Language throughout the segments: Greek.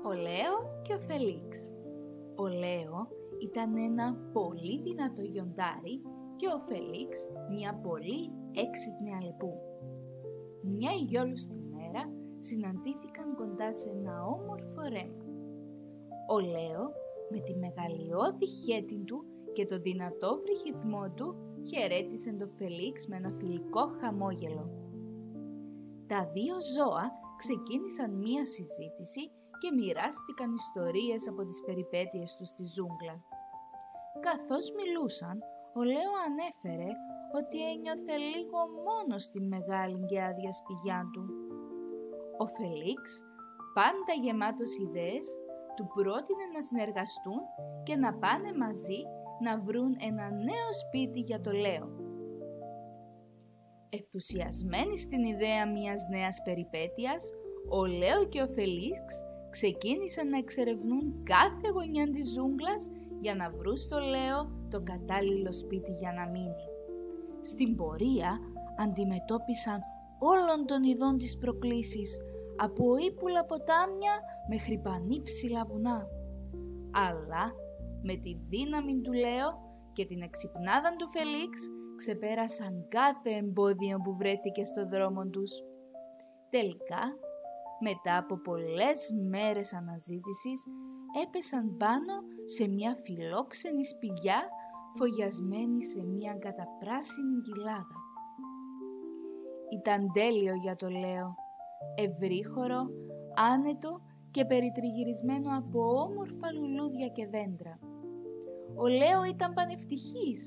Ο Λέο και ο Φελίξ. Ο Λέο ήταν ένα πολύ δυνατό λιοντάρι και ο Φελίξ μια πολύ έξυπνη αλεπού. Μια υγιόλουστη μέρα συναντήθηκαν κοντά σε ένα όμορφο ρέμα. Ο Λέο με τη μεγαλειώδη χέτη του και το δυνατό βρυχυθμό του χαιρέτησε τον Φελίξ με ένα φιλικό χαμόγελο. Τα δύο ζώα ξεκίνησαν μία συζήτηση και μοιράστηκαν ιστορίες από τις περιπέτειες τους στη ζούγκλα. Καθώς μιλούσαν, ο Λέο ανέφερε ότι ένιωθε λίγο μόνο στη μεγάλη και άδεια σπηλιά του. Ο Φελίξ, πάντα γεμάτος ιδέες, του πρότεινε να συνεργαστούν και να πάνε μαζί να βρουν ένα νέο σπίτι για το Λέο. Ενθουσιασμένοι στην ιδέα μιας νέας περιπέτειας, ο Λέο και ο Φελίξ ξεκίνησαν να εξερευνούν κάθε γωνιά της ζούγκλας για να βρουν στο Λέο το κατάλληλο σπίτι για να μείνει. Στην πορεία αντιμετώπισαν όλων των ειδών τις προκλήσεις, από ύπουλα ποτάμια μέχρι πανύψηλα βουνά. Αλλά με τη δύναμη του Λέο και την εξυπνάδα του Φελίξ ξεπέρασαν κάθε εμπόδιο που βρέθηκε στο δρόμο τους. Τελικά, μετά από πολλές μέρες αναζήτησης, έπεσαν πάνω σε μια φιλόξενη σπηλιά φωλιασμένη σε μια καταπράσινη κοιλάδα. Ήταν τέλειο για το Λέο, ευρύχωρο, άνετο και περιτριγυρισμένο από όμορφα λουλούδια και δέντρα. Ο Λέο ήταν πανευτυχής.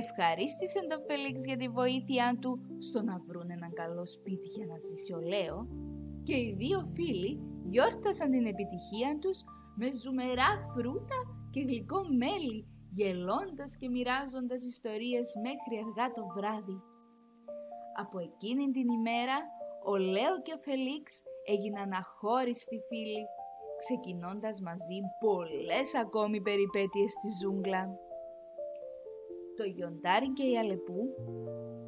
Ευχαρίστησε τον Φελίξ για τη βοήθειά του στο να βρουν έναν καλό σπίτι για να ζήσει ο Λέο και οι δύο φίλοι γιόρτασαν την επιτυχία τους με ζουμερά φρούτα και γλυκό μέλι, γελώντας και μοιράζοντας ιστορίες μέχρι αργά το βράδυ. Από εκείνη την ημέρα, ο Λέο και ο Φελίξ έγιναν αχώριστοι φίλοι, ξεκινώντας μαζί πολλές ακόμη περιπέτειες στη ζούγκλα. Το λιοντάρι και η αλεπού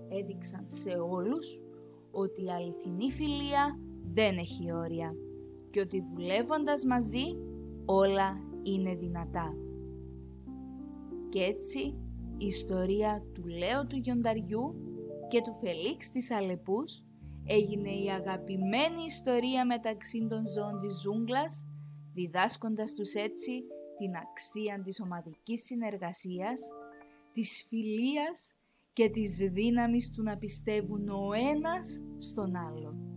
έδειξαν σε όλους ότι η αληθινή φιλία δεν έχει όρια και ότι δουλεύοντας μαζί όλα είναι δυνατά. Κι έτσι η ιστορία του Λέο του λιονταριού και του Φελίξ της αλεπούς έγινε η αγαπημένη ιστορία μεταξύ των ζώων της ζούγκλας, διδάσκοντας τους έτσι την αξία της ομαδικής συνεργασίας, της φιλίας και της δύναμης του να πιστεύουν ο ένας στον άλλο.